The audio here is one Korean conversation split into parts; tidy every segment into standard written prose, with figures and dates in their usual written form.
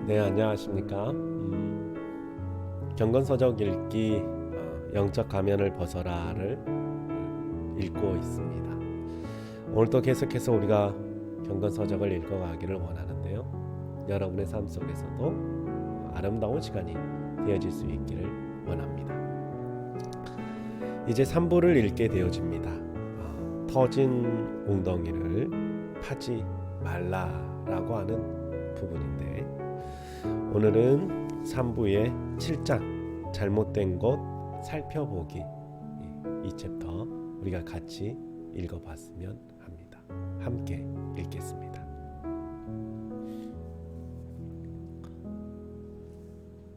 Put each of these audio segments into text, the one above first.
네, 안녕하십니까. 경건서적 읽기 영적 가면을 벗어라를 읽고 있습니다. 오늘도 계속해서 우리가 경건서적을 읽어가기를 원하는데요. 여러분의 삶 속에서도 아름다운 시간이 되어질 수 있기를 원합니다. 이제 3부를 읽게 되어집니다. 터진 웅덩이를 파지 말라라고 하는 부분인데, 오늘은 3부의 7장 잘못된 것 살펴보기, 이 챕터 우리가 같이 읽어봤으면 합니다. 함께 읽겠습니다.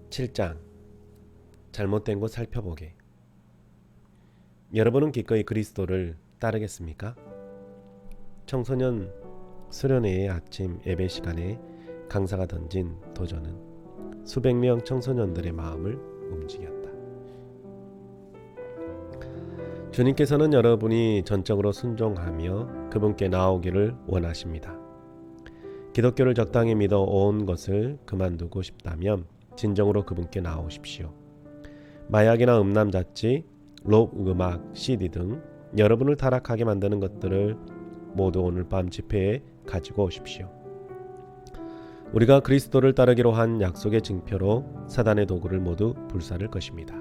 7장 잘못된 것 살펴보기. 여러분은 기꺼이 그리스도를 따르겠습니까? 청소년 수련회의 아침 예배 시간에 강사가 던진 도전은 수백 명 청소년들의 마음을 움직였다. 주님께서는 여러분이 전적으로 순종하며 그분께 나오기를 원하십니다. 기독교를 적당히 믿어 온 것을 그만두고 싶다면 진정으로 그분께 나오십시오. 마약이나 음란잡지, 록 음악, CD 등 여러분을 타락하게 만드는 것들을 모두 오늘 밤 집회에 가지고 오십시오. 우리가 그리스도를 따르기로 한 약속의 증표로 사단의 도구를 모두 불사를 것입니다.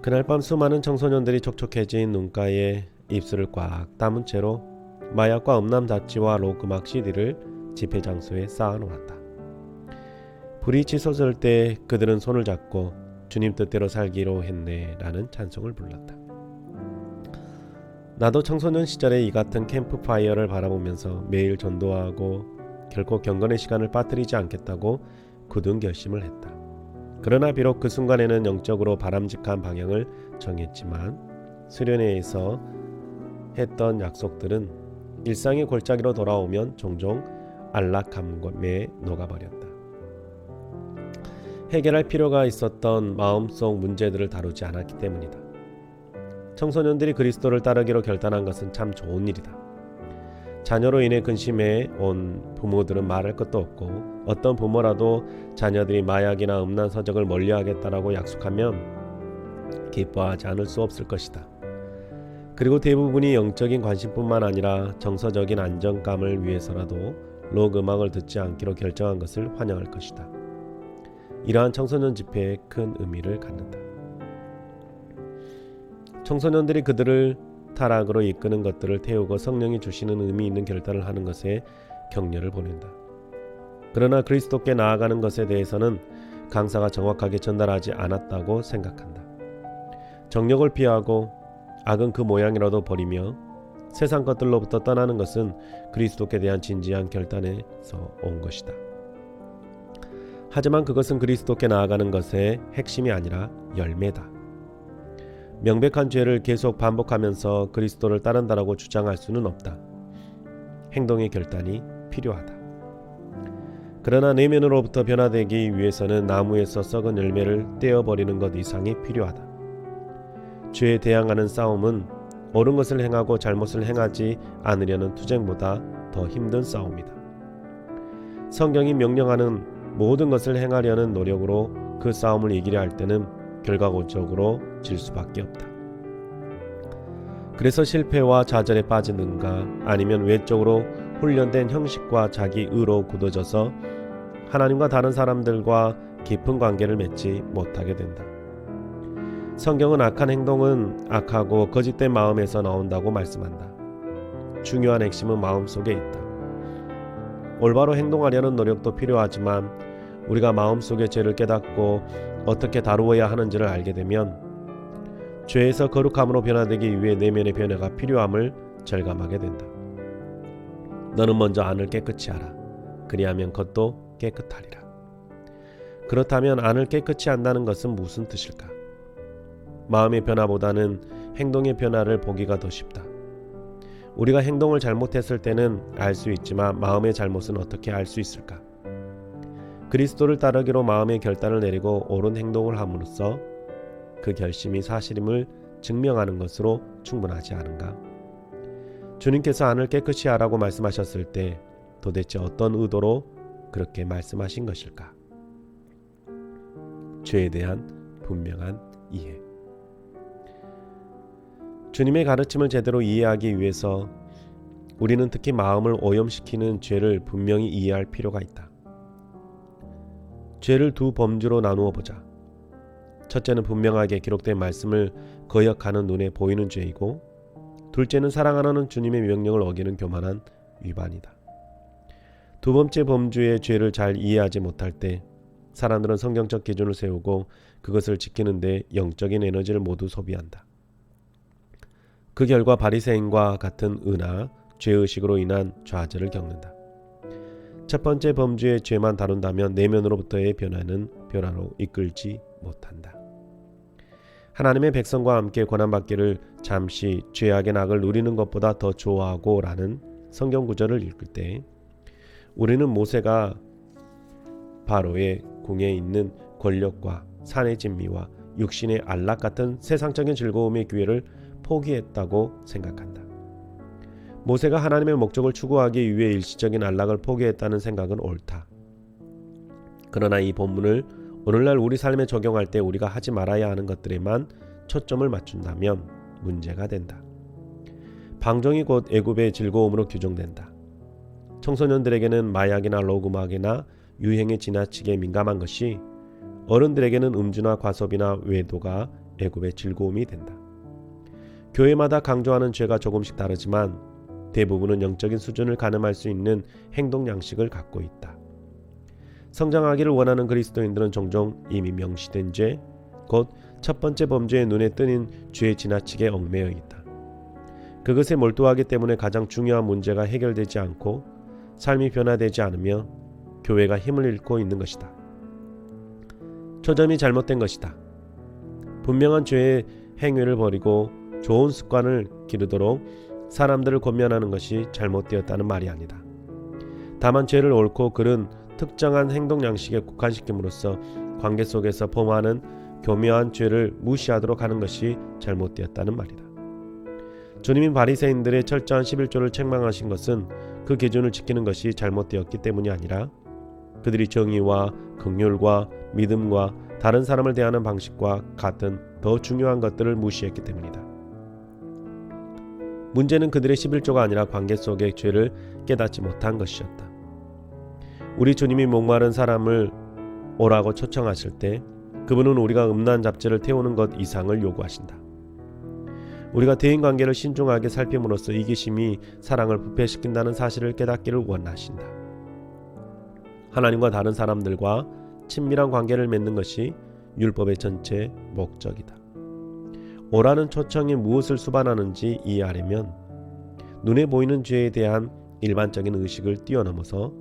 그날 밤 수많은 청소년들이 촉촉해진 눈가에 입술을 꽉 다문 채로 마약과 음란잡지와 록음악 CD를 집회 장소에 쌓아놓았다. 불이 치솟을 때 그들은 손을 잡고 주님 뜻대로 살기로 했네 라는 찬송을 불렀다. 나도 청소년 시절에 이 같은 캠프파이어를 바라보면서 매일 전도하고 결코 경건의 시간을 빠뜨리지 않겠다고 굳은 결심을 했다. 그러나 비록 그 순간에는 영적으로 바람직한 방향을 정했지만 수련회에서 했던 약속들은 일상의 골짜기로 돌아오면 종종 안락함에 녹아버렸다. 해결할 필요가 있었던 마음속 문제들을 다루지 않았기 때문이다. 청소년들이 그리스도를 따르기로 결단한 것은 참 좋은 일이다. 자녀로 인해 근심해 온 부모들은 말할 것도 없고, 어떤 부모라도 자녀들이 마약이나 음란 서적을 멀리하겠다라고 약속하면 기뻐하지 않을 수 없을 것이다. 그리고 대부분이 영적인 관심뿐만 아니라 정서적인 안정감을 위해서라도 록 음악을 듣지 않기로 결정한 것을 환영할 것이다. 이러한 청소년 집회에 큰 의미를 갖는다. 청소년들이 그들을 타락으로 이끄는 것들을 태우고 성령이 주시는 의미 있는 결단을 하는 것에 격려를 보낸다. 그러나 그리스도께 나아가는 것에 대해서는 강사가 정확하게 전달하지 않았다고 생각한다. 정욕을 피하고 악은 그 모양이라도 버리며 세상 것들로부터 떠나는 것은 그리스도께 대한 진지한 결단에서 온 것이다. 하지만 그것은 그리스도께 나아가는 것의 핵심이 아니라 열매다. 명백한 죄를 계속 반복하면서 그리스도를 따른다라고 주장할 수는 없다. 행동의 결단이 필요하다. 그러나 내면으로부터 변화되기 위해서는 나무에서 썩은 열매를 떼어버리는 것 이상이 필요하다. 죄에 대항하는 싸움은 옳은 것을 행하고 잘못을 행하지 않으려는 투쟁보다 더 힘든 싸움이다. 성경이 명령하는 모든 것을 행하려는 노력으로 그 싸움을 이기려 할 때는 결과적으로 질 수밖에 없다. 그래서 실패와 좌절에 빠지는가, 아니면 외적으로 훈련된 형식과 자기 의로 굳어져서 하나님과 다른 사람들과 깊은 관계를 맺지 못하게 된다. 성경은 악한 행동은 악하고 거짓된 마음에서 나온다고 말씀한다. 중요한 핵심은 마음속에 있다. 올바로 행동하려는 노력도 필요하지만 우리가 마음속의 죄를 깨닫고 어떻게 다루어야 하는지를 알게 되면 죄에서 거룩함으로 변화되기 위해 내면의 변화가 필요함을 절감하게 된다. 너는 먼저 안을 깨끗이 하라. 그리하면 겉도 깨끗하리라. 그렇다면 안을 깨끗이 한다는 것은 무슨 뜻일까? 마음의 변화보다는 행동의 변화를 보기가 더 쉽다. 우리가 행동을 잘못했을 때는 알 수 있지만 마음의 잘못은 어떻게 알 수 있을까? 그리스도를 따르기로 마음의 결단을 내리고 옳은 행동을 함으로써 그 결심이 사실임을 증명하는 것으로 충분하지 않은가? 주님께서 안을 깨끗이 하라고 말씀하셨을 때 도대체 어떤 의도로 그렇게 말씀하신 것일까? 죄에 대한 분명한 이해. 주님의 가르침을 제대로 이해하기 위해서 우리는 특히 마음을 오염시키는 죄를 분명히 이해할 필요가 있다. 죄를 두 범주로 나누어 보자. 첫째는 분명하게 기록된 말씀을 거역하는 눈에 보이는 죄이고, 둘째는 사랑하는 주님의 명령을 어기는 교만한 위반이다. 두 번째 범주의 죄를 잘 이해하지 못할 때 사람들은 성경적 기준을 세우고 그것을 지키는 데 영적인 에너지를 모두 소비한다. 그 결과 바리새인과 같은 은하, 죄의식으로 인한 좌절을 겪는다. 첫 번째 범주의 죄만 다룬다면 내면으로부터의 변화는 변화로 이끌지 못한다. 하나님의 백성과 함께 고난받기를 잠시 죄악의 낙을 누리는 것보다 더 좋아하고 라는 성경 구절을 읽을 때 우리는 모세가 바로의 궁에 있는 권력과 산의 진미와 육신의 안락 같은 세상적인 즐거움의 기회를 포기했다고 생각한다. 모세가 하나님의 목적을 추구하기 위해 일시적인 안락을 포기했다는 생각은 옳다. 그러나 이 본문을 오늘날 우리 삶에 적용할 때 우리가 하지 말아야 하는 것들에만 초점을 맞춘다면 문제가 된다. 방종이 곧 애굽의 즐거움으로 규정된다. 청소년들에게는 마약이나 로그막이나 유행에 지나치게 민감한 것이 어른들에게는 음주나 과섭이나 외도가 애굽의 즐거움이 된다. 교회마다 강조하는 죄가 조금씩 다르지만 대부분은 영적인 수준을 가늠할 수 있는 행동 양식을 갖고 있다. 성장하기를 원하는 그리스도인들은 종종 이미 명시된 죄, 곧 첫 번째 범죄의 눈에 띄는 죄에 지나치게 얽매여 있다. 그것에 몰두하기 때문에 가장 중요한 문제가 해결되지 않고 삶이 변화되지 않으며 교회가 힘을 잃고 있는 것이다. 초점이 잘못된 것이다. 분명한 죄의 행위를 버리고 좋은 습관을 기르도록 사람들을 권면하는 것이 잘못되었다는 말이 아니다. 다만 죄를 옳고 그른 특정한 행동 양식에 국한시킴으로써 관계 속에서 범하는 교묘한 죄를 무시하도록 하는 것이 잘못되었다는 말이다. 주님이 바리새인들의 철저한 11조를 책망하신 것은 그 기준을 지키는 것이 잘못되었기 때문이 아니라 그들이 정의와 긍휼과 믿음과 다른 사람을 대하는 방식과 같은 더 중요한 것들을 무시했기 때문이다. 문제는 그들의 11조가 아니라 관계 속의 죄를 깨닫지 못한 것이었다. 우리 주님이 목마른 사람을 오라고 초청하실 때 그분은 우리가 음란 잡재를 태우는 것 이상을 요구하신다. 우리가 대인관계를 신중하게 살핌으로써 이기심이 사랑을 부패시킨다는 사실을 깨닫기를 원하신다. 하나님과 다른 사람들과 친밀한 관계를 맺는 것이 율법의 전체 목적이다. 오라는 초청이 무엇을 수반하는지 이해하려면 눈에 보이는 죄에 대한 일반적인 의식을 뛰어넘어서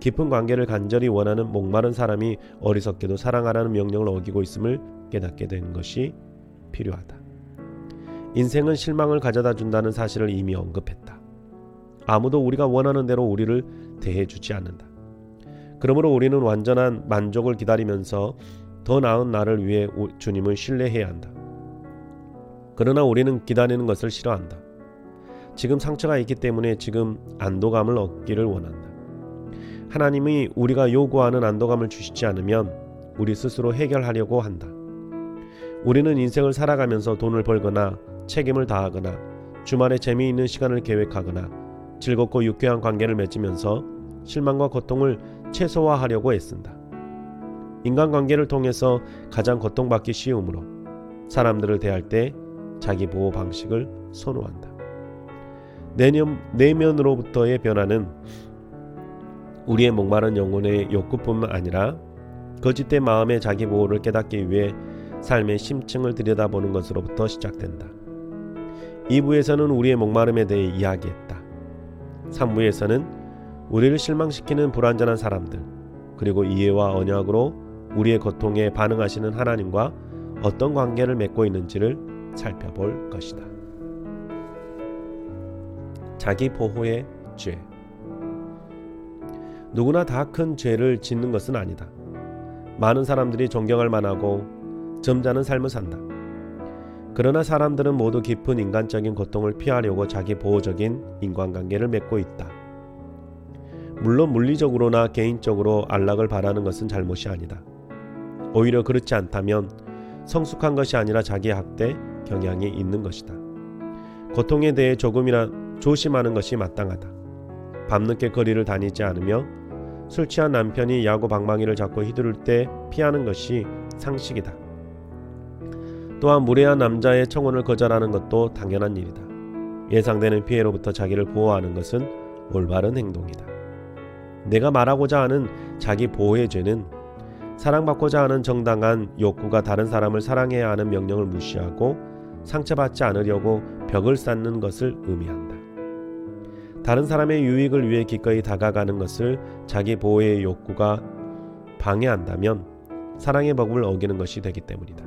깊은 관계를 간절히 원하는 목마른 사람이 어리석게도 사랑하라는 명령을 어기고 있음을 깨닫게 된 것이 필요하다. 인생은 실망을 가져다 준다는 사실을 이미 언급했다. 아무도 우리가 원하는 대로 우리를 대해주지 않는다. 그러므로 우리는 완전한 만족을 기다리면서 더 나은 날을 위해 주님을 신뢰해야 한다. 그러나 우리는 기다리는 것을 싫어한다. 지금 상처가 있기 때문에 지금 안도감을 얻기를 원한다. 하나님이 우리가 요구하는 안도감을 주시지 않으면 우리 스스로 해결하려고 한다. 우리는 인생을 살아가면서 돈을 벌거나 책임을 다하거나 주말에 재미있는 시간을 계획하거나 즐겁고 유쾌한 관계를 맺으면서 실망과 고통을 최소화하려고 애쓴다. 인간관계를 통해서 가장 고통받기 쉬우므로 사람들을 대할 때 자기 보호 방식을 선호한다. 내면으로부터의 변화는 우리의 목마른 영혼의 욕구뿐만 아니라 거짓된 마음의 자기 보호를 깨닫기 위해 삶의 심층을 들여다보는 것으로부터 시작된다. 2부에서는 우리의 목마름에 대해 이야기했다. 3부에서는 우리를 실망시키는 불완전한 사람들, 그리고 이해와 언약으로 우리의 고통에 반응하시는 하나님과 어떤 관계를 맺고 있는지를 살펴볼 것이다. 자기 보호의 죄. 누구나 다 큰 죄를 짓는 것은 아니다. 많은 사람들이 존경할 만하고 점잖은 삶을 산다. 그러나 사람들은 모두 깊은 인간적인 고통을 피하려고 자기 보호적인 인간관계를 맺고 있다. 물론 물리적으로나 개인적으로 안락을 바라는 것은 잘못이 아니다. 오히려 그렇지 않다면 성숙한 것이 아니라 자기 학대 경향이 있는 것이다. 고통에 대해 조금이나 조심하는 것이 마땅하다. 밤늦게 거리를 다니지 않으며 술 취한 남편이 야구 방망이를 잡고 휘두를 때 피하는 것이 상식이다. 또한 무례한 남자의 청혼을 거절하는 것도 당연한 일이다. 예상되는 피해로부터 자기를 보호하는 것은 올바른 행동이다. 내가 말하고자 하는 자기 보호의 죄는 사랑받고자 하는 정당한 욕구가 다른 사람을 사랑해야 하는 명령을 무시하고 상처받지 않으려고 벽을 쌓는 것을 의미한다. 다른 사람의 유익을 위해 기꺼이 다가가는 것을 자기 보호의 욕구가 방해한다면 사랑의 법을 어기는 것이 되기 때문이다.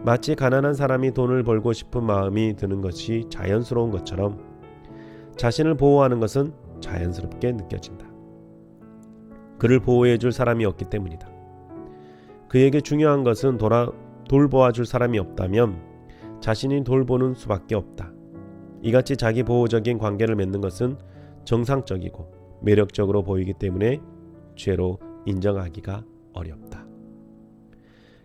마치 가난한 사람이 돈을 벌고 싶은 마음이 드는 것이 자연스러운 것처럼 자신을 보호하는 것은 자연스럽게 느껴진다. 그를 보호해 줄 사람이 없기 때문이다. 그에게 중요한 것은 돌보아 줄 사람이 없다면 자신이 돌보는 수밖에 없다. 이같이 자기 보호적인 관계를 맺는 것은 정상적이고 매력적으로 보이기 때문에 죄로 인정하기가 어렵다.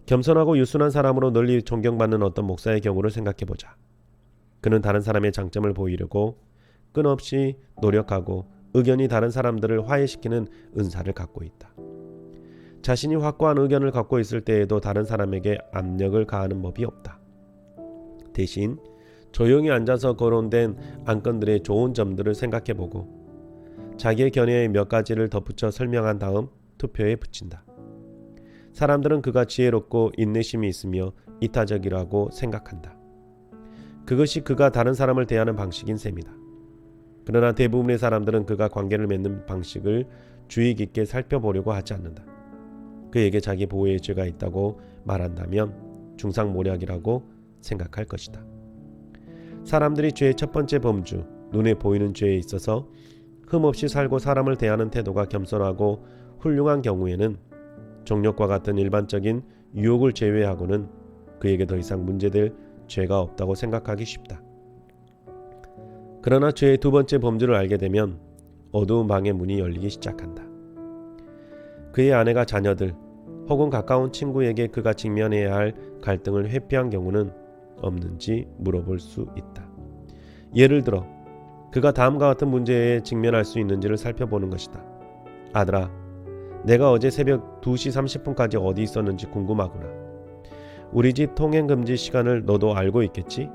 겸손하고 유순한 사람으로 널리 존경받는 어떤 목사의 경우를 생각해보자. 그는 다른 사람의 장점을 보이려고 끊없이 노력하고 의견이 다른 사람들을 화해시키는 은사를 갖고 있다. 자신이 확고한 의견을 갖고 있을 때에도 다른 사람에게 압력을 가하는 법이 없다. 대신 조용히 앉아서 거론된 안건들의 좋은 점들을 생각해보고 자기의 견해의 몇 가지를 덧붙여 설명한 다음 투표에 붙인다. 사람들은 그가 지혜롭고 인내심이 있으며 이타적이라고 생각한다. 그것이 그가 다른 사람을 대하는 방식인 셈이다. 그러나 대부분의 사람들은 그가 관계를 맺는 방식을 주의 깊게 살펴보려고 하지 않는다. 그에게 자기 보호의 죄가 있다고 말한다면 중상모략이라고 생각할 것이다. 사람들이 죄의 첫 번째 범주, 눈에 보이는 죄에 있어서 흠없이 살고 사람을 대하는 태도가 겸손하고 훌륭한 경우에는 정욕과 같은 일반적인 유혹을 제외하고는 그에게 더 이상 문제될 죄가 없다고 생각하기 쉽다. 그러나 죄의 두 번째 범주를 알게 되면 어두운 방의 문이 열리기 시작한다. 그의 아내가 자녀들 혹은 가까운 친구에게 그가 직면해야 할 갈등을 회피한 경우는 없는지 물어볼 수 있다. 예를 들어 그가 다음과 같은 문제에 직면할 수 있는지를 살펴보는 것이다. 아들아, 내가 어제 새벽 2시 30분까지 어디 있었는지 궁금하구나. 우리 집 통행금지 시간을 너도 알고 있겠지?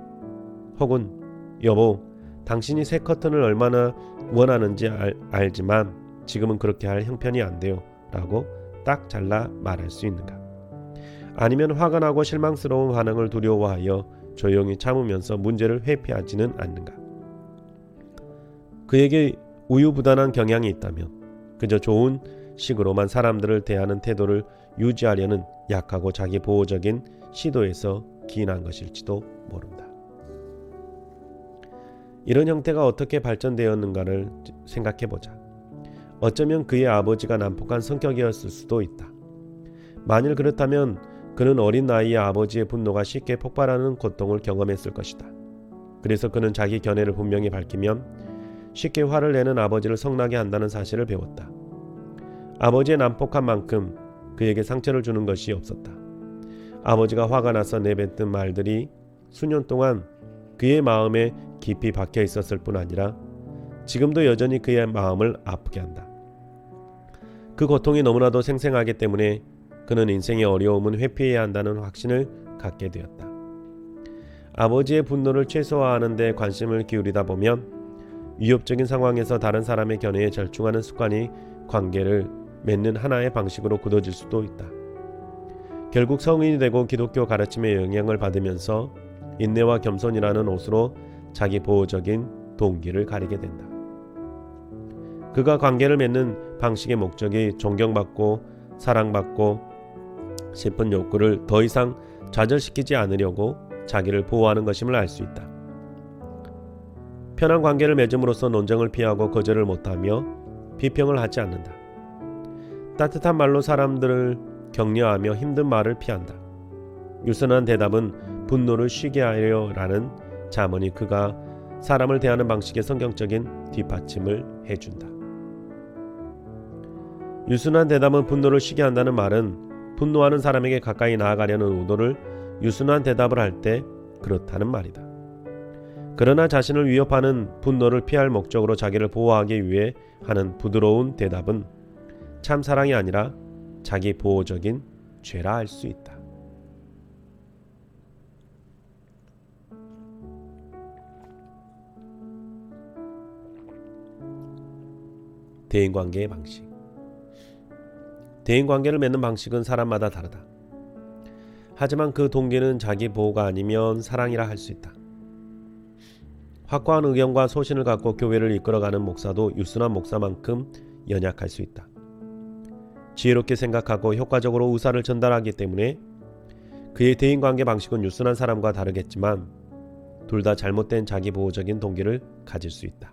혹은 여보, 당신이 새 커튼을 얼마나 원하는지 알지만 지금은 그렇게 할 형편이 안 돼요 라고 딱 잘라 말할 수 있는가? 아니면 화가 나고 실망스러운 반응을 두려워하여 조용히 참으면서 문제를 회피하지는 않는가? 그에게 우유부단한 경향이 있다면 그저 좋은 식으로만 사람들을 대하는 태도를 유지하려는 약하고 자기 보호적인 시도에서 기인한 것일지도 모른다. 이런 형태가 어떻게 발전되었는가를 생각해보자. 어쩌면 그의 아버지가 난폭한 성격이었을 수도 있다. 만일 그렇다면 그는 어린 나이에 아버지의 분노가 쉽게 폭발하는 고통을 경험했을 것이다. 그래서 그는 자기 견해를 분명히 밝히면 쉽게 화를 내는 아버지를 성나게 한다는 사실을 배웠다. 아버지의 난폭한 만큼 그에게 상처를 주는 것이 없었다. 아버지가 화가 나서 내뱉은 말들이 수년 동안 그의 마음에 깊이 박혀 있었을 뿐 아니라 지금도 여전히 그의 마음을 아프게 한다. 그 고통이 너무나도 생생하기 때문에 그는 인생의 어려움은 회피해야 한다는 확신을 갖게 되었다. 아버지의 분노를 최소화하는 데 관심을 기울이다 보면 위협적인 상황에서 다른 사람의 견해에 절충하는 습관이 관계를 맺는 하나의 방식으로 굳어질 수도 있다. 결국 성인이 되고 기독교 가르침에 영향을 받으면서 인내와 겸손이라는 옷으로 자기 보호적인 동기를 가리게 된다. 그가 관계를 맺는 방식의 목적이 존경받고 사랑받고 싶은 욕구를 더 이상 좌절시키지 않으려고 자기를 보호하는 것임을 알 수 있다. 편한 관계를 맺음으로써 논쟁을 피하고 거절을 못하며 비평을 하지 않는다. 따뜻한 말로 사람들을 격려하며 힘든 말을 피한다. 유순한 대답은 분노를 쉬게 하려 라는 잠언이 그가 사람을 대하는 방식의 성경적인 뒷받침을 해준다. 유순한 대답은 분노를 쉬게 한다는 말은 분노하는 사람에게 가까이 나아가려는 의도를 유순한 대답을 할 때 그렇다는 말이다. 그러나 자신을 위협하는 분노를 피할 목적으로 자기를 보호하기 위해 하는 부드러운 대답은 참 사랑이 아니라 자기 보호적인 죄라 할 수 있다. 대인관계의 방식. 대인관계를 맺는 방식은 사람마다 다르다. 하지만 그 동기는 자기 보호가 아니면 사랑이라 할 수 있다. 확고한 의견과 소신을 갖고 교회를 이끌어가는 목사도 유순한 목사만큼 연약할 수 있다. 지혜롭게 생각하고 효과적으로 의사를 전달하기 때문에 그의 대인관계 방식은 유순한 사람과 다르겠지만 둘 다 잘못된 자기보호적인 동기를 가질 수 있다.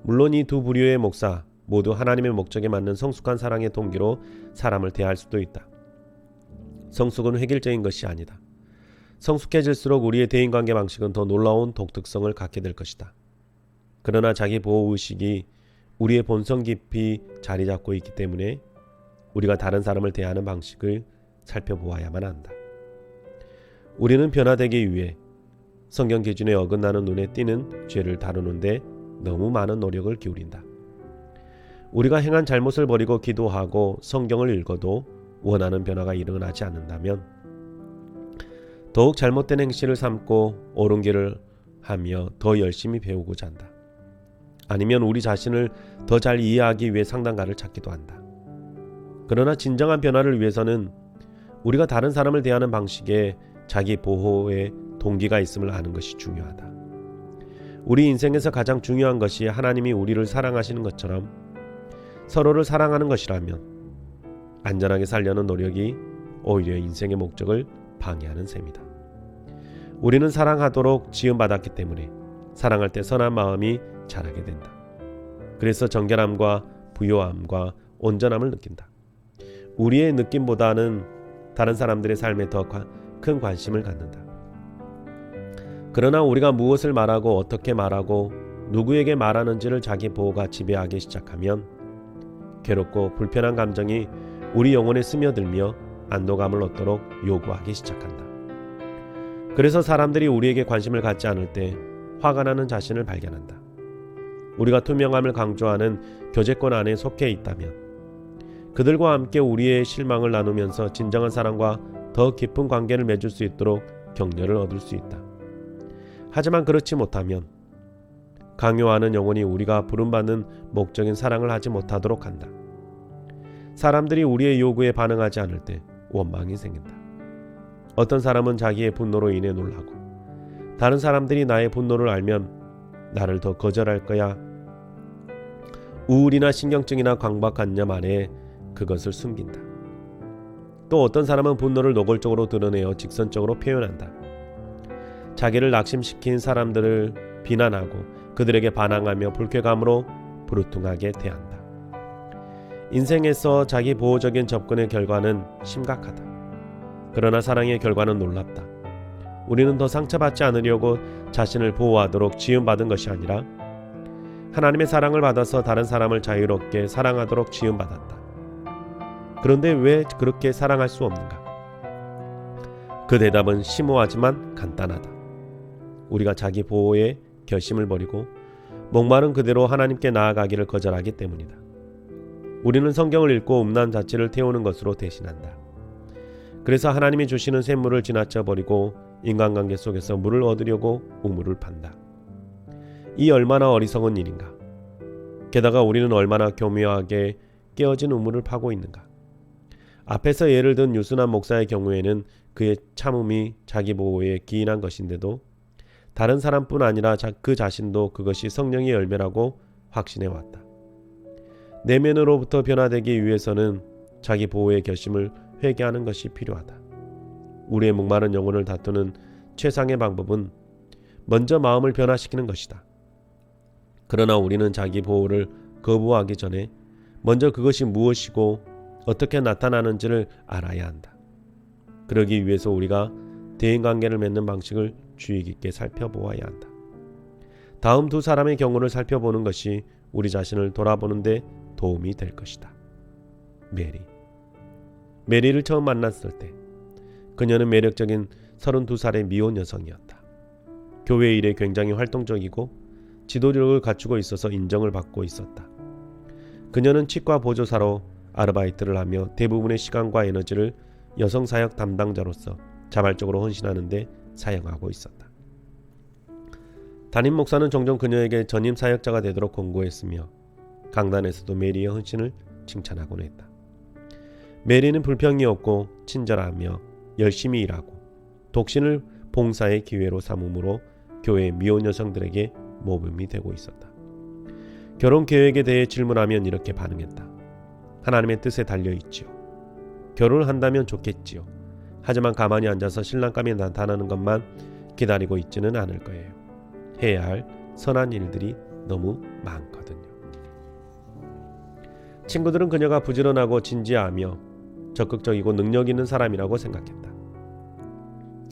물론 이 두 부류의 목사 모두 하나님의 목적에 맞는 성숙한 사랑의 동기로 사람을 대할 수도 있다. 성숙은 획일적인 것이 아니다. 성숙해질수록 우리의 대인관계 방식은 더 놀라운 독특성을 갖게 될 것이다. 그러나 자기보호의식이 우리의 본성 깊이 자리 잡고 있기 때문에 우리가 다른 사람을 대하는 방식을 살펴보아야만 한다. 우리는 변화되기 위해 성경 기준에 어긋나는 눈에 띄는 죄를 다루는데 너무 많은 노력을 기울인다. 우리가 행한 잘못을 버리고 기도하고 성경을 읽어도 원하는 변화가 일어나지 않는다면 더욱 잘못된 행실을 삼고 옳은 길을 하며 더 열심히 배우고자 한다. 아니면 우리 자신을 더 잘 이해하기 위해 상담가를 찾기도 한다. 그러나 진정한 변화를 위해서는 우리가 다른 사람을 대하는 방식에 자기 보호의 동기가 있음을 아는 것이 중요하다. 우리 인생에서 가장 중요한 것이 하나님이 우리를 사랑하시는 것처럼 서로를 사랑하는 것이라면 안전하게 살려는 노력이 오히려 인생의 목적을 방해하는 셈이다. 우리는 사랑하도록 지음받았기 때문에 사랑할 때 선한 마음이 자라게 된다. 그래서 정결함과 부요함과 온전함을 느낀다. 우리의 느낌보다는 다른 사람들의 삶에 더 큰 관심을 갖는다. 그러나 우리가 무엇을 말하고 어떻게 말하고 누구에게 말하는지를 자기 보호가 지배하기 시작하면 괴롭고 불편한 감정이 우리 영혼에 스며들며 안도감을 얻도록 요구하기 시작한다. 그래서 사람들이 우리에게 관심을 갖지 않을 때 화가 나는 자신을 발견한다. 우리가 투명함을 강조하는 교제권 안에 속해 있다면 그들과 함께 우리의 실망을 나누면서 진정한 사랑과 더 깊은 관계를 맺을 수 있도록 격려를 얻을 수 있다. 하지만 그렇지 못하면 강요하는 영혼이 우리가 부름받는 목적인 사랑을 하지 못하도록 한다. 사람들이 우리의 요구에 반응하지 않을 때 원망이 생긴다. 어떤 사람은 자기의 분노로 인해 놀라고 다른 사람들이 나의 분노를 알면 나를 더 거절할 거야. 우울이나 신경증이나 강박관념 안에 그것을 숨긴다. 또 어떤 사람은 분노를 노골적으로 드러내어 직선적으로 표현한다. 자기를 낙심시킨 사람들을 비난하고 그들에게 반항하며 불쾌감으로 부르퉁하게 대한다. 인생에서 자기 보호적인 접근의 결과는 심각하다. 그러나 사랑의 결과는 놀랍다. 우리는 더 상처받지 않으려고 자신을 보호하도록 지음받은 것이 아니라 하나님의 사랑을 받아서 다른 사람을 자유롭게 사랑하도록 지음받았다. 그런데 왜 그렇게 사랑할 수 없는가? 그 대답은 심오하지만 간단하다. 우리가 자기 보호의 결심을 버리고 목마른 그대로 하나님께 나아가기를 거절하기 때문이다. 우리는 성경을 읽고 음란 자체를 태우는 것으로 대신한다. 그래서 하나님이 주시는 샘물을 지나쳐 버리고 인간관계 속에서 물을 얻으려고 우물을 판다. 이 얼마나 어리석은 일인가? 게다가 우리는 얼마나 교묘하게 깨어진 우물을 파고 있는가? 앞에서 예를 든 유순한 목사의 경우에는 그의 참음이 자기 보호에 기인한 것인데도 다른 사람뿐 아니라 그 자신도 그것이 성령의 열매라고 확신해 왔다. 내면으로부터 변화되기 위해서는 자기 보호의 결심을 회개하는 것이 필요하다. 우리의 목마른 영혼을 다투는 최상의 방법은 먼저 마음을 변화시키는 것이다. 그러나 우리는 자기 보호를 거부하기 전에 먼저 그것이 무엇이고 어떻게 나타나는지를 알아야 한다. 그러기 위해서 우리가 대인관계를 맺는 방식을 주의 깊게 살펴보아야 한다. 다음 두 사람의 경우를 살펴보는 것이 우리 자신을 돌아보는 데 도움이 될 것이다. 메리를 처음 만났을 때 그녀는 매력적인 32살의 미혼 여성이었다. 교회 일에 굉장히 활동적이고 지도력을 갖추고 있어서 인정을 받고 있었다. 그녀는 치과 보조사로 아르바이트를 하며 대부분의 시간과 에너지를 여성 사역 담당자로서 자발적으로 헌신하는 데 사용하고 있었다. 담임 목사는 종종 그녀에게 전임 사역자가 되도록 권고했으며 강단에서도 메리의 헌신을 칭찬하곤 했다. 메리는 불평이 없고 친절하며 열심히 일하고 독신을 봉사의 기회로 삼음으로 교회 미혼 여성들에게 모범이 되고 있었다. 결혼 계획에 대해 질문하면 이렇게 반응했다. 하나님의 뜻에 달려있지요. 결혼을 한다면 좋겠지요. 하지만 가만히 앉아서 신랑감이 나타나는 것만 기다리고 있지는 않을 거예요. 해야 할 선한 일들이 너무 많거든요. 친구들은 그녀가 부지런하고 진지하며 적극적이고 능력 있는 사람이라고 생각했다.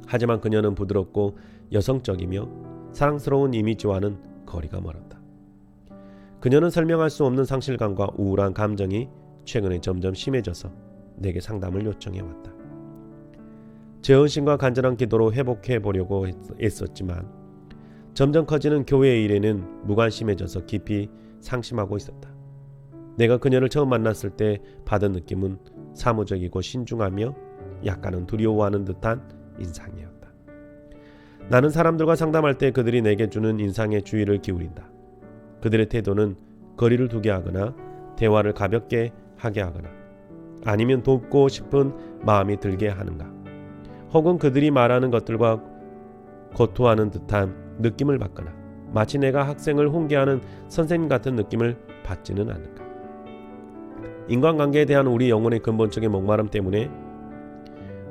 하지만 그녀는 부드럽고 여성적이며 사랑스러운 이미지와는 거리가 멀었다. 그녀는 설명할 수 없는 상실감과 우울한 감정이 최근에 점점 심해져서 내게 상담을 요청해왔다. 제 헌신과 간절한 기도로 회복해 보려고 애썼지만 점점 커지는 교회의 일에는 무관심해져서 깊이 상심하고 있었다. 내가 그녀를 처음 만났을 때 받은 느낌은 사무적이고 신중하며 약간은 두려워하는 듯한 인상이었다. 나는 사람들과 상담할 때 그들이 내게 주는 인상에 주의를 기울인다. 그들의 태도는 거리를 두게 하거나 대화를 가볍게 하게 하거나 아니면 돕고 싶은 마음이 들게 하는가, 혹은 그들이 말하는 것들과 고토하는 듯한 느낌을 받거나 마치 내가 학생을 훈계하는 선생님 같은 느낌을 받지는 않는가. 인간관계에 대한 우리 영혼의 근본적인 목마름 때문에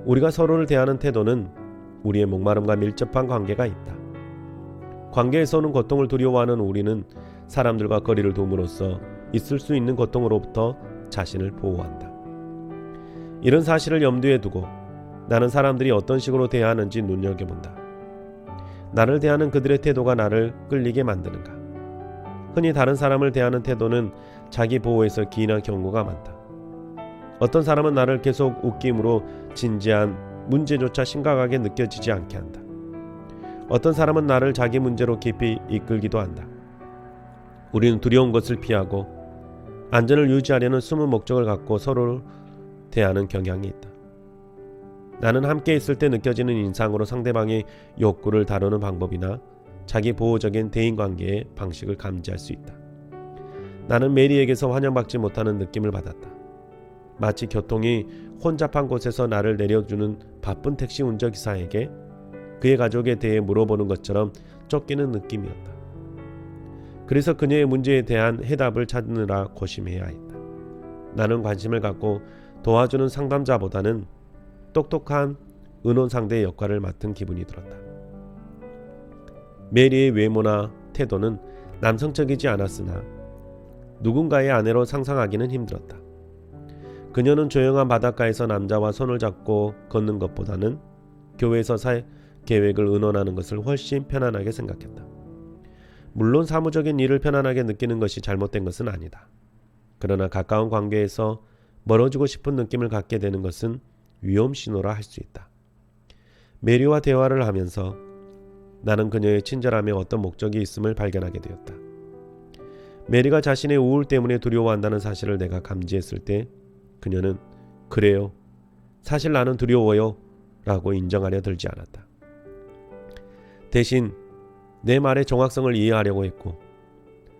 우리가 서로를 대하는 태도는 우리의 목마름과 밀접한 관계가 있다. 관계에서 오는 고통을 두려워하는 우리는 사람들과 거리를 둠으로써 있을 수 있는 고통으로부터 자신을 보호한다. 이런 사실을 염두에 두고 나는 사람들이 어떤 식으로 대하는지 눈여겨본다. 나를 대하는 그들의 태도가 나를 끌리게 만드는가? 흔히 다른 사람을 대하는 태도는 자기 보호에서 기인한 경우가 많다. 어떤 사람은 나를 계속 웃김으로 진지한 문제조차 심각하게 느껴지지 않게 한다. 어떤 사람은 나를 자기 문제로 깊이 이끌기도 한다. 우리는 두려운 것을 피하고 안전을 유지하려는 숨은 목적을 갖고 서로를 대하는 경향이 있다. 나는 함께 있을 때 느껴지는 인상으로 상대방의 욕구를 다루는 방법이나 자기 보호적인 대인관계의 방식을 감지할 수 있다. 나는 메리에게서 환영받지 못하는 느낌을 받았다. 마치 교통이 혼잡한 곳에서 나를 내려주는 바쁜 택시 운전기사에게 그의 가족에 대해 물어보는 것처럼 쫓기는 느낌이었다. 그래서 그녀의 문제에 대한 해답을 찾느라 고심해야 했다. 나는 관심을 갖고 도와주는 상담자보다는 똑똑한 의논 상대의 역할을 맡은 기분이 들었다. 메리의 외모나 태도는 남성적이지 않았으나 누군가의 아내로 상상하기는 힘들었다. 그녀는 조용한 바닷가에서 남자와 손을 잡고 걷는 것보다는 교회에서 계획을 의논하는 것을 훨씬 편안하게 생각했다. 물론 사무적인 일을 편안하게 느끼는 것이 잘못된 것은 아니다. 그러나 가까운 관계에서 멀어지고 싶은 느낌을 갖게 되는 것은 위험 신호라 할 수 있다. 메리와 대화를 하면서 나는 그녀의 친절함에 어떤 목적이 있음을 발견하게 되었다. 메리가 자신의 우울 때문에 두려워한다는 사실을 내가 감지했을 때 그녀는 그래요, 사실 나는 두려워요 라고 인정하려 들지 않았다. 대신 내 말의 정확성을 이해하려고 했고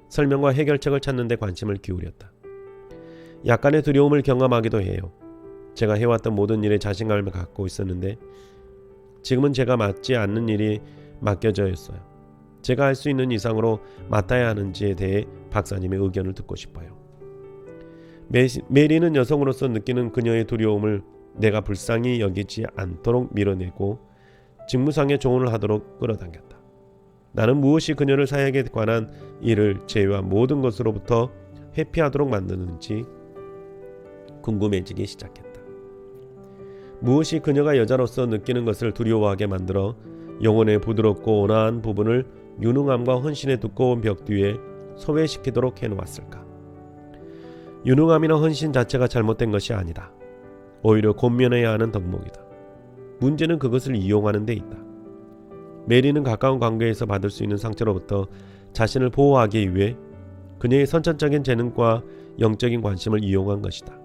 설명과 해결책을 찾는 데 관심을 기울였다. 약간의 두려움을 경험하기도 해요. 제가 해왔던 모든 일에 자신감을 갖고 있었는데 지금은 제가 맡지 않는 일이 맡겨져 있어요. 제가 할 수 있는 이상으로 맡아야 하는지에 대해 박사님의 의견을 듣고 싶어요. 메리는 여성으로서 느끼는 그녀의 두려움을 내가 불쌍히 여기지 않도록 밀어내고 직무상의 조언을 하도록 끌어당겼다. 나는 무엇이 그녀를 사역에 관한 일을 제외한 모든 것으로부터 회피하도록 만드는지 궁금해지기 시작했다. 무엇이 그녀가 여자로서 느끼는 것을 두려워하게 만들어 영혼의 부드럽고 온화한 부분을 유능함과 헌신의 두꺼운 벽 뒤에 소외시키도록 해놓았을까? 유능함이나 헌신 자체가 잘못된 것이 아니다. 오히려 권면해야 하는 덕목이다. 문제는 그것을 이용하는 데 있다. 메리는 가까운 관계에서 받을 수 있는 상처로부터 자신을 보호하기 위해 그녀의 선천적인 재능과 영적인 관심을 이용한 것이다.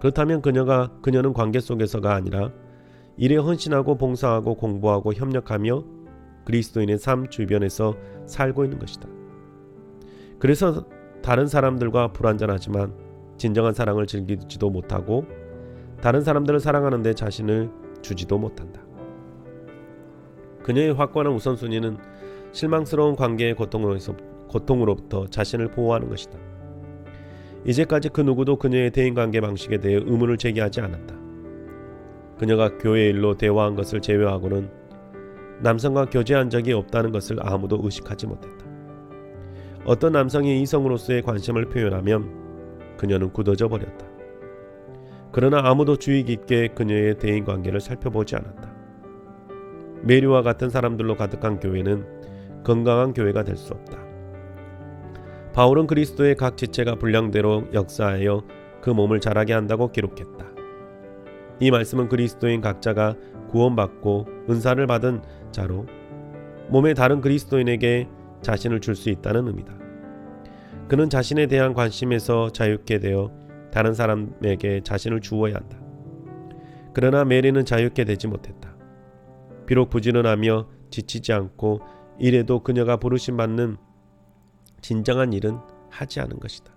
그렇다면 그녀는 관계 속에서가 아니라 일에 헌신하고 봉사하고 공부하고 협력하며 그리스도인의 삶 주변에서 살고 있는 것이다. 그래서 다른 사람들과 불완전하지만 진정한 사랑을 즐기지도 못하고 다른 사람들을 사랑하는 데 자신을 주지도 못한다. 그녀의 확고한 우선순위는 실망스러운 관계의 고통으로부터 자신을 보호하는 것이다. 이제까지 그 누구도 그녀의 대인관계 방식에 대해 의문을 제기하지 않았다. 그녀가 교회 일로 대화한 것을 제외하고는 남성과 교제한 적이 없다는 것을 아무도 의식하지 못했다. 어떤 남성이 이성으로서의 관심을 표현하면 그녀는 굳어져 버렸다. 그러나 아무도 주의 깊게 그녀의 대인관계를 살펴보지 않았다. 메리와 같은 사람들로 가득한 교회는 건강한 교회가 될 수 없다. 바울은 그리스도의 각 지체가 분량대로 역사하여 그 몸을 자라게 한다고 기록했다. 이 말씀은 그리스도인 각자가 구원받고 은사를 받은 자로 몸의 다른 그리스도인에게 자신을 줄 수 있다는 의미다. 그는 자신에 대한 관심에서 자유케 되어 다른 사람에게 자신을 주어야 한다. 그러나 메리는 자유케 되지 못했다. 비록 부지런하며 지치지 않고 이래도 그녀가 부르심 받는 진정한 일은 하지 않은 것이다.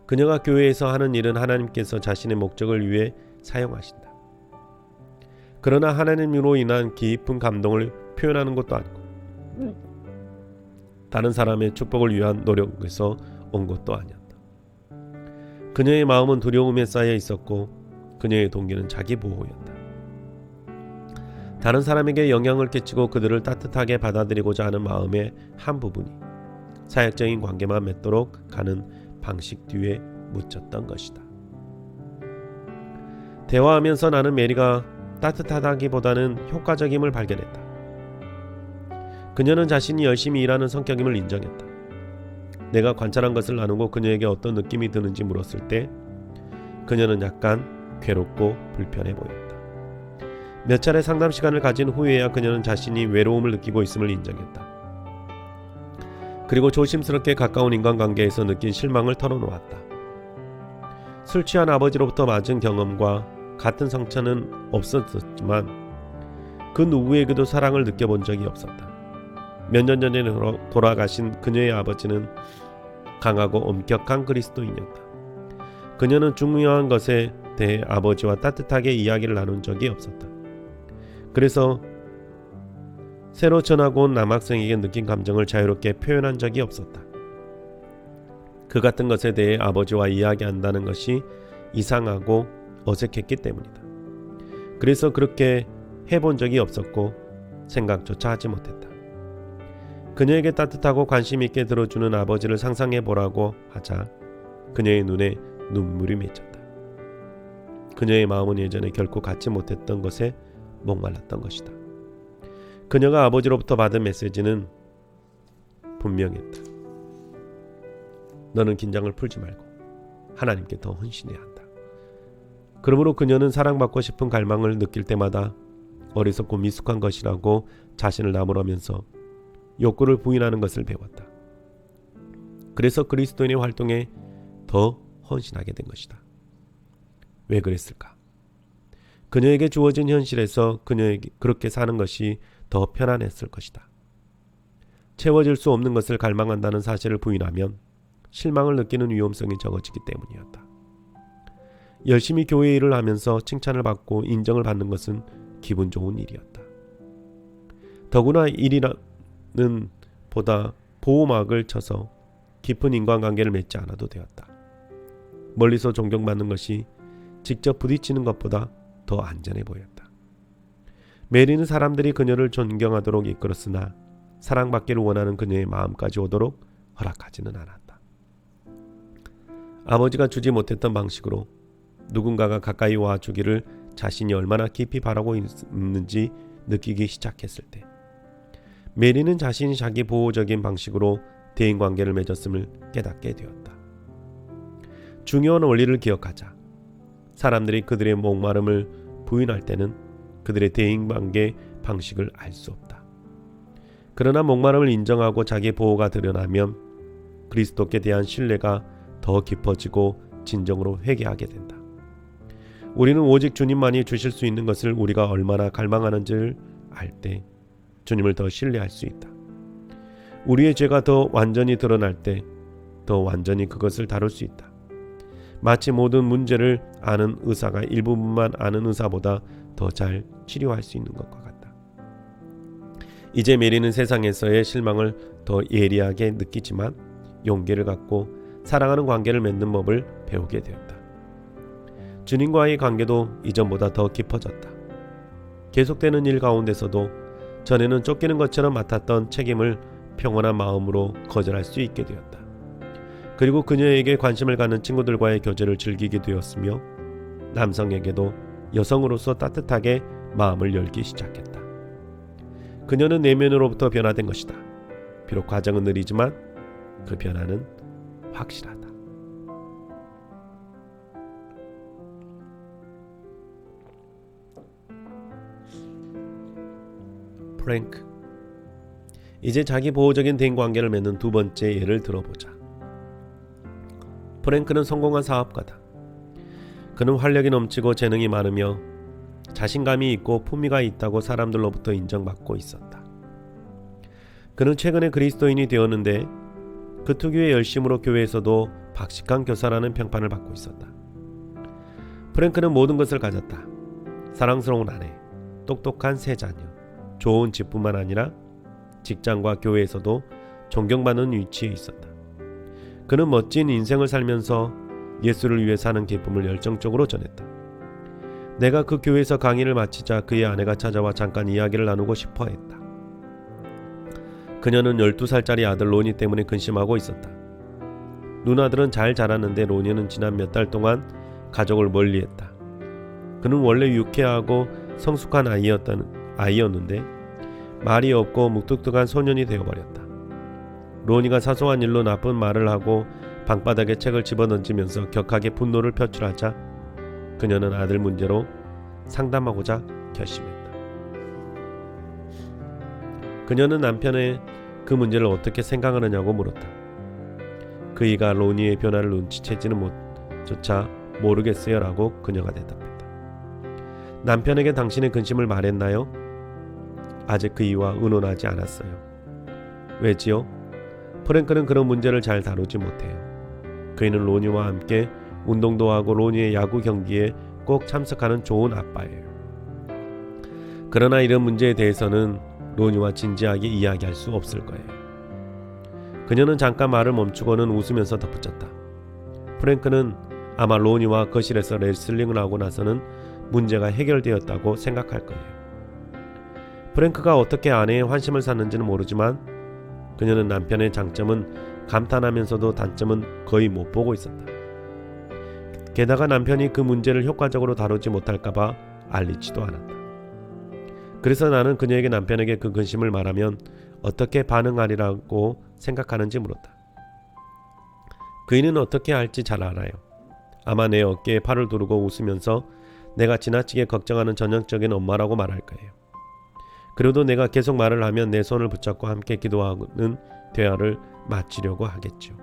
그녀가 교회에서 하는 일은 하나님께서 자신의 목적을 위해 사용하신다. 그러나 하나님으로 인한 깊은 감동을 표현하는 것도 아니고 다른 사람의 축복을 위한 노력에서 온 것도 아니었다. 그녀의 마음은 두려움에 쌓여 있었고 그녀의 동기는 자기 보호였다. 다른 사람에게 영향을 끼치고 그들을 따뜻하게 받아들이고자 하는 마음의 한 부분이 사역적인 관계만 맺도록 가는 방식 뒤에 묻혔던 것이다. 대화하면서 나는 메리가 따뜻하다기보다는 효과적임을 발견했다. 그녀는 자신이 열심히 일하는 성격임을 인정했다. 내가 관찰한 것을 나누고 그녀에게 어떤 느낌이 드는지 물었을 때 그녀는 약간 괴롭고 불편해 보였다. 몇 차례 상담 시간을 가진 후에야 그녀는 자신이 외로움을 느끼고 있음을 인정했다. 그리고 조심스럽게 가까운 인간관계에서 느낀 실망을 털어놓았다. 술 취한 아버지로부터 맞은 경험과 같은 상처는 없었지만 그 누구에게도 사랑을 느껴본 적이 없었다. 몇 년 전에 돌아가신 그녀의 아버지는 강하고 엄격한 그리스도인이었다. 그녀는 중요한 것에 대해 아버지와 따뜻하게 이야기를 나눈 적이 없었다. 그래서 새로 전학 온 남학생에게 느낀 감정을 자유롭게 표현한 적이 없었다. 그 같은 것에 대해 아버지와 이야기한다는 것이 이상하고 어색했기 때문이다. 그래서 그렇게 해본 적이 없었고 생각조차 하지 못했다. 그녀에게 따뜻하고 관심 있게 들어주는 아버지를 상상해 보라고 하자 그녀의 눈에 눈물이 맺혔다. 그녀의 마음은 예전에 결코 갖지 못했던 것에 목말랐던 것이다. 그녀가 아버지로부터 받은 메시지는 분명했다. 너는 긴장을 풀지 말고 하나님께 더 헌신해야 한다. 그러므로 그녀는 사랑받고 싶은 갈망을 느낄 때마다 어리석고 미숙한 것이라고 자신을 나무라면서 욕구를 부인하는 것을 배웠다. 그래서 그리스도인의 활동에 더 헌신하게 된 것이다. 왜 그랬을까? 그녀에게 주어진 현실에서 그녀에게 그렇게 사는 것이 더 편안했을 것이다. 채워질 수 없는 것을 갈망한다는 사실을 부인하면 실망을 느끼는 위험성이 적어지기 때문이었다. 열심히 교회 일을 하면서 칭찬을 받고 인정을 받는 것은 기분 좋은 일이었다. 더구나 일이라는 보다 보호막을 쳐서 깊은 인간관계를 맺지 않아도 되었다. 멀리서 존경받는 것이 직접 부딪히는 것보다 더 안전해 보였다. 메리는 사람들이 그녀를 존경하도록 이끌었으나 사랑받기를 원하는 그녀의 마음까지 오도록 허락하지는 않았다. 아버지가 주지 못했던 방식으로 누군가가 가까이 와주기를 자신이 얼마나 깊이 바라고 있는지 느끼기 시작했을 때 메리는 자신이 자기 보호적인 방식으로 대인관계를 맺었음을 깨닫게 되었다. 중요한 원리를 기억하자. 사람들이 그들의 목마름을 부인할 때는 그들의 대인관계 방식을 알 수 없다. 그러나 목마름을 인정하고 자기 보호가 드러나면 그리스도께 대한 신뢰가 더 깊어지고 진정으로 회개하게 된다. 우리는 오직 주님만이 주실 수 있는 것을 우리가 얼마나 갈망하는지를 알 때 주님을 더 신뢰할 수 있다. 우리의 죄가 더 완전히 드러날 때 더 완전히 그것을 다룰 수 있다. 마치 모든 문제를 아는 의사가 일부분만 아는 의사보다 더 잘 치료할 수 있는 것과 같다. 이제 메리는 세상에서의 실망을 더 예리하게 느끼지만 용기를 갖고 사랑하는 관계를 맺는 법을 배우게 되었다. 주님과의 관계도 이전보다 더 깊어졌다. 계속되는 일 가운데서도 전에는 쫓기는 것처럼 맡았던 책임을 평온한 마음으로 거절할 수 있게 되었다. 그리고 그녀에게 관심을 갖는 친구들과의 교제를 즐기게 되었으며 남성에게도 여성으로서 따뜻하게 마음을 열기 시작했다. 그녀는 내면으로부터 변화된 것이다. 비록 과정은 느리지만 그 변화는 확실하다. 프랭크. 이제 자기 보호적인 대인관계를 맺는 두 번째 예를 들어보자. 프랭크는 성공한 사업가다. 그는 활력이 넘치고 재능이 많으며 자신감이 있고 품위가 있다고 사람들로부터 인정받고 있었다. 그는 최근에 그리스도인이 되었는데 그 특유의 열심으로 교회에서도 박식한 교사라는 평판을 받고 있었다. 프랭크는 모든 것을 가졌다. 사랑스러운 아내, 똑똑한 세 자녀, 좋은 집뿐만 아니라 직장과 교회에서도 존경받는 위치에 있었다. 그는 멋진 인생을 살면서 예수를 위해 사는 기쁨을 열정적으로 전했다. 내가 그 교회에서 강의를 마치자 그의 아내가 찾아와 잠깐 이야기를 나누고 싶어 했다. 그녀는 12살짜리 아들 로니 때문에 근심하고 있었다. 누나들은 잘 자랐는데 로니는 지난 몇 달 동안 가족을 멀리했다. 그는 원래 유쾌하고 성숙한 아이였는데 말이 없고 묵뚝뚝한 소년이 되어버렸다. 로니가 사소한 일로 나쁜 말을 하고 방바닥에 책을 집어던지면서 격하게 분노를 표출하자 그녀는 아들 문제로 상담하고자 결심했다. 그녀는 남편의 그 문제를 어떻게 생각하느냐고 물었다. 그이가 로니의 변화를 눈치채지는 조차 모르겠어요 라고 그녀가 대답했다. 남편에게 당신의 근심을 말했나요? 아직 그이와 의논하지 않았어요. 왜지요? 프랭크는 그런 문제를 잘 다루지 못해요. 그이는 로니와 함께 운동도 하고 로니의 야구 경기에 꼭 참석하는 좋은 아빠예요. 그러나 이런 문제에 대해서는 로니와 진지하게 이야기할 수 없을 거예요. 그녀는 잠깐 말을 멈추고는 웃으면서 덧붙였다. 프랭크는 아마 로니와 거실에서 레슬링을 하고 나서는 문제가 해결되었다고 생각할 거예요. 프랭크가 어떻게 아내의 환심을 샀는지는 모르지만 그녀는 남편의 장점은 감탄하면서도 단점은 거의 못 보고 있었다. 게다가 남편이 그 문제를 효과적으로 다루지 못할까봐 알리지도 않았다. 그래서 나는 그녀에게 남편에게 그 근심을 말하면 어떻게 반응하리라고 생각하는지 물었다. 그이는 어떻게 할지 잘 알아요. 아마 내 어깨에 팔을 두르고 웃으면서 내가 지나치게 걱정하는 전형적인 엄마라고 말할 거예요. 그래도 내가 계속 말을 하면 내 손을 붙잡고 함께 기도하는 대화를 마치려고 하겠죠.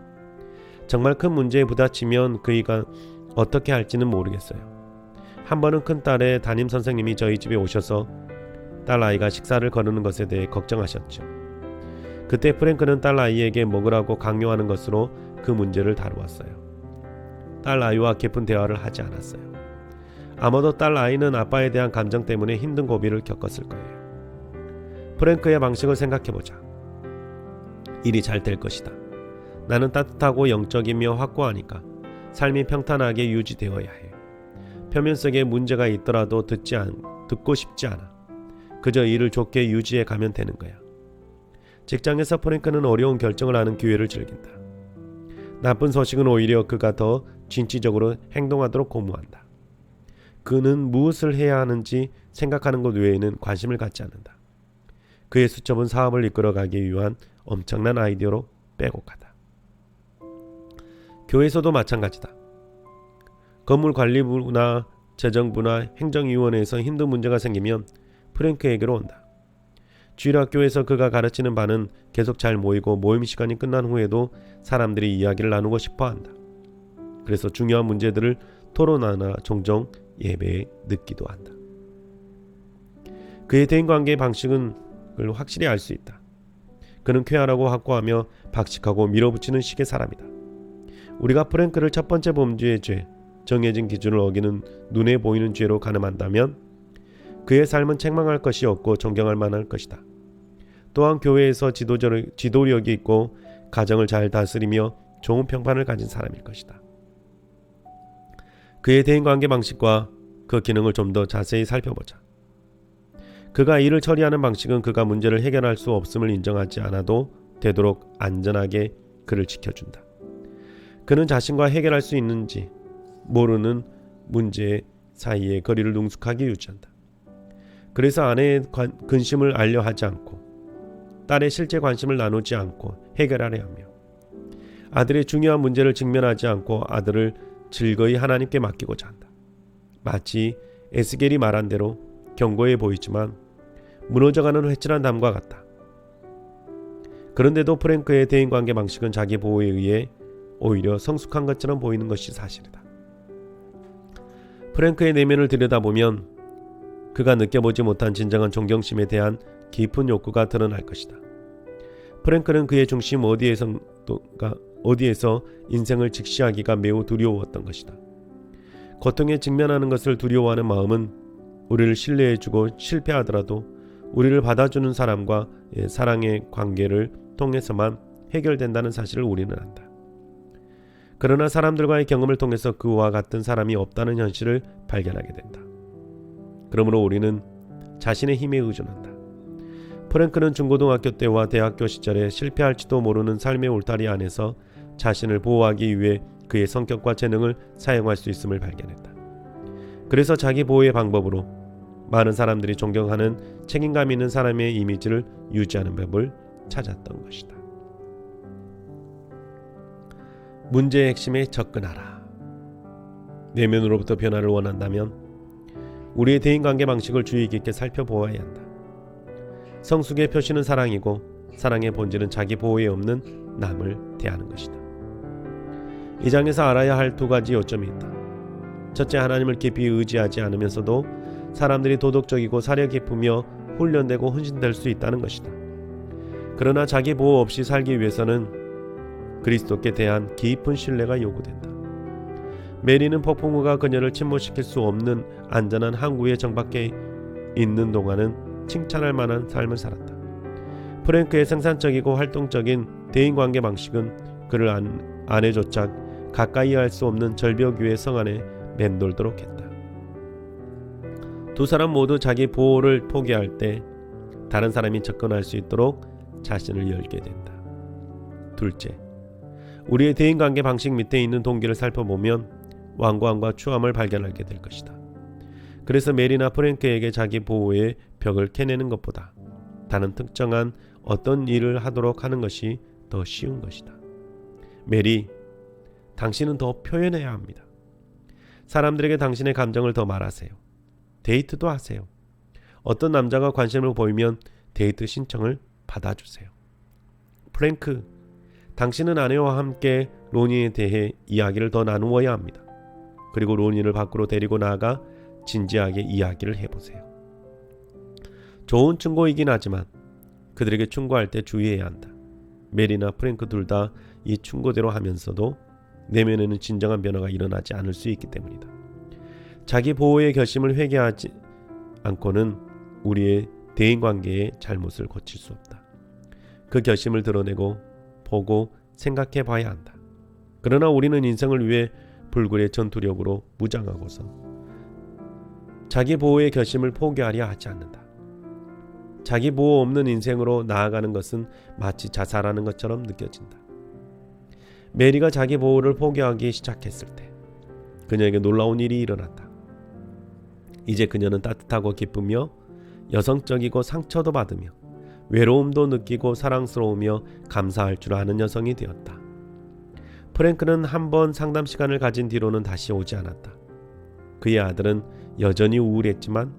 정말 큰 문제에 부딪히면 그이가 어떻게 할지는 모르겠어요. 한 번은 큰딸의 담임 선생님이 저희 집에 오셔서 딸 아이가 식사를 거르는 것에 대해 걱정하셨죠. 그때 프랭크는 딸 아이에게 먹으라고 강요하는 것으로 그 문제를 다루었어요. 딸 아이와 깊은 대화를 하지 않았어요. 아마도 딸 아이는 아빠에 대한 감정 때문에 힘든 고비를 겪었을 거예요. 프랭크의 방식을 생각해보자. 일이 잘 될 것이다. 나는 따뜻하고 영적이며 확고하니까 삶이 평탄하게 유지되어야 해. 표면 속에 문제가 있더라도 듣고 싶지 않아. 그저 일을 좋게 유지해 가면 되는 거야. 직장에서 프랭크는 어려운 결정을 하는 기회를 즐긴다. 나쁜 소식은 오히려 그가 더 진취적으로 행동하도록 고무한다. 그는 무엇을 해야 하는지 생각하는 것 외에는 관심을 갖지 않는다. 그의 수첩은 사업을 이끌어가기 위한 엄청난 아이디어로 빼곡하다. 교회에서도 마찬가지다. 건물 관리부나 재정부나 행정위원회에서 힘든 문제가 생기면 프랭크에게로 온다. 주일학교에서 그가 가르치는 반은 계속 잘 모이고 모임 시간이 끝난 후에도 사람들이 이야기를 나누고 싶어 한다. 그래서 중요한 문제들을 토론하나 종종 예배에 늦기도 한다. 그의 대인관계의 방식은 확실히 알 수 있다. 그는 쾌활하고 확고하며 박식하고 밀어붙이는 식의 사람이다. 우리가 프랭크를 첫 번째 범죄의 죄, 정해진 기준을 어기는 눈에 보이는 죄로 가늠한다면 그의 삶은 책망할 것이 없고 존경할 만할 것이다. 또한 교회에서 지도력이 있고 가정을 잘 다스리며 좋은 평판을 가진 사람일 것이다. 그의 대인관계 방식과 그 기능을 좀 더 자세히 살펴보자. 그가 일을 처리하는 방식은 그가 문제를 해결할 수 없음을 인정하지 않아도 되도록 안전하게 그를 지켜준다. 그는 자신과 해결할 수 있는지 모르는 문제 사이에 거리를 능숙하게 유지한다. 그래서 아내의 근심을 알려 하지 않고 딸의 실제 관심을 나누지 않고 해결하려 하며 아들의 중요한 문제를 직면하지 않고 아들을 즐거이 하나님께 맡기고자 한다. 마치 에스겔이 말한 대로 견고해 보이지만 무너져가는 회칠한 담과 같다. 그런데도 프랭크의 대인관계 방식은 자기 보호에 의해 오히려 성숙한 것처럼 보이는 것이 사실이다. 프랭크의 내면을 들여다보면 그가 느껴보지 못한 진정한 존경심에 대한 깊은 욕구가 드러날 것이다. 프랭크는 그의 중심 어디에서 인생을 직시하기가 매우 두려웠던 것이다. 고통에 직면하는 것을 두려워하는 마음은 우리를 신뢰해주고 실패하더라도 우리를 받아주는 사람과 사랑의 관계를 통해서만 해결된다는 사실을 우리는 안다. 그러나 사람들과의 경험을 통해서 그와 같은 사람이 없다는 현실을 발견하게 된다. 그러므로 우리는 자신의 힘에 의존한다. 프랭크는 중고등학교 때와 대학교 시절에 실패할지도 모르는 삶의 울타리 안에서 자신을 보호하기 위해 그의 성격과 재능을 사용할 수 있음을 발견했다. 그래서 자기 보호의 방법으로 많은 사람들이 존경하는 책임감 있는 사람의 이미지를 유지하는 법을 찾았던 것이다. 문제의 핵심에 접근하라. 내면으로부터 변화를 원한다면 우리의 대인관계 방식을 주의 깊게 살펴보아야 한다. 성숙의 표시는 사랑이고 사랑의 본질은 자기 보호에 없는 남을 대하는 것이다. 이 장에서 알아야 할 두 가지 요점이 있다. 첫째, 하나님을 깊이 의지하지 않으면서도 사람들이 도덕적이고 사려 깊으며 훈련되고 헌신될 수 있다는 것이다. 그러나 자기 보호 없이 살기 위해서는 그리스도께 대한 깊은 신뢰가 요구된다. 메리는 폭풍우가 그녀를 침몰시킬 수 없는 안전한 항구의 정밖에 있는 동안은 칭찬할 만한 삶을 살았다. 프랭크의 생산적이고 활동적인 대인관계 방식은 그를 아내조차 가까이 할 수 없는 절벽 위의 성 안에 맴돌도록 했다. 두 사람 모두 자기 보호를 포기할 때 다른 사람이 접근할 수 있도록 자신을 열게 된다. 둘째, 우리의 대인관계 방식 밑에 있는 동기를 살펴보면 완고함과 추함을 발견하게 될 것이다. 그래서 메리나 프랭크에게 자기 보호의 벽을 캐내는 것보다 다른 특정한 어떤 일을 하도록 하는 것이 더 쉬운 것이다. 메리, 당신은 더 표현해야 합니다. 사람들에게 당신의 감정을 더 말하세요. 데이트도 하세요. 어떤 남자가 관심을 보이면 데이트 신청을 받아주세요. 프랭크, 당신은 아내와 함께 로니에 대해 이야기를 더 나누어야 합니다. 그리고 로니를 밖으로 데리고 나가 진지하게 이야기를 해보세요. 좋은 충고이긴 하지만 그들에게 충고할 때 주의해야 한다. 메리나 프랭크 둘 다 이 충고대로 하면서도 내면에는 진정한 변화가 일어나지 않을 수 있기 때문이다. 자기 보호의 결심을 회개하지 않고는 우리의 대인관계의 잘못을 고칠 수 없다. 그 결심을 드러내고 보고 생각해 봐야 한다. 그러나 우리는 인생을 위해 불굴의 전투력으로 무장하고서 자기 보호의 결심을 포기하려 하지 않는다. 자기 보호 없는 인생으로 나아가는 것은 마치 자살하는 것처럼 느껴진다. 메리가 자기 보호를 포기하기 시작했을 때 그녀에게 놀라운 일이 일어났다. 이제 그녀는 따뜻하고 기쁘며 여성적이고 상처도 받으며 외로움도 느끼고 사랑스러우며 감사할 줄 아는 여성이 되었다. 프랭크는 한 번 상담 시간을 가진 뒤로는 다시 오지 않았다. 그의 아들은 여전히 우울했지만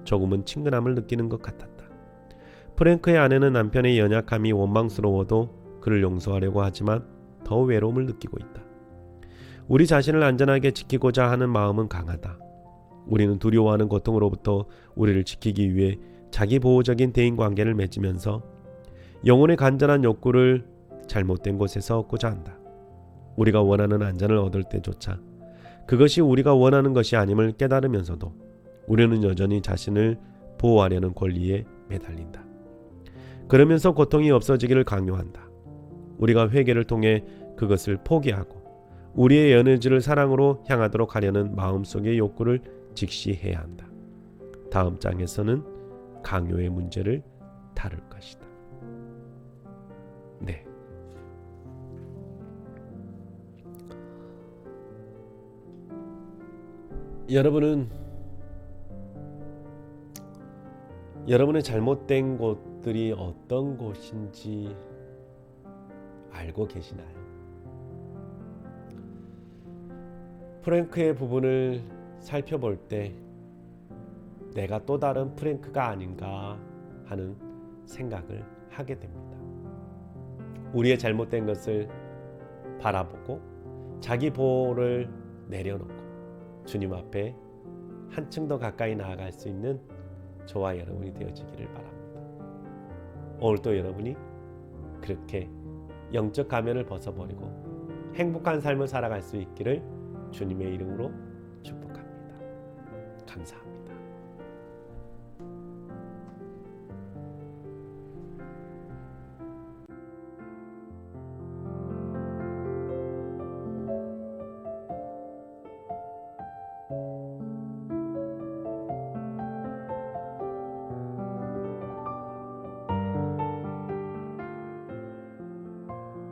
조금은 친근함을 느끼는 것 같았다. 프랭크의 아내는 남편의 연약함이 원망스러워도 그를 용서하려고 하지만 더 외로움을 느끼고 있다. 우리 자신을 안전하게 지키고자 하는 마음은 강하다. 우리는 두려워하는 고통으로부터 우리를 지키기 위해 자기보호적인 대인관계를 맺으면서 영혼의 간절한 욕구를 잘못된 곳에서 얻고자 한다. 우리가 원하는 안전을 얻을 때조차 그것이 우리가 원하는 것이 아님을 깨달으면서도 우리는 여전히 자신을 보호하려는 권리에 매달린다. 그러면서 고통이 없어지기를 강요한다. 우리가 회개를 통해 그것을 포기하고 우리의 에너지를 사랑으로 향하도록 하려는 마음속의 욕구를 직시해야 한다. 다음 장에서는 강요의 문제를 다룰 것이다. 네. 여러분은 여러분의 잘못된 곳들이 어떤 곳인지 알고 계시나요? 프랭크의 부분을 살펴볼 때 내가 또 다른 프랭크가 아닌가 하는 생각을 하게 됩니다. 우리의 잘못된 것을 바라보고 자기 보호를 내려놓고 주님 앞에 한층 더 가까이 나아갈 수 있는 저와 여러분이 되어지기를 바랍니다. 오늘도 여러분이 그렇게 영적 가면을 벗어버리고 행복한 삶을 살아갈 수 있기를 주님의 이름으로 축복합니다. 감사합니다.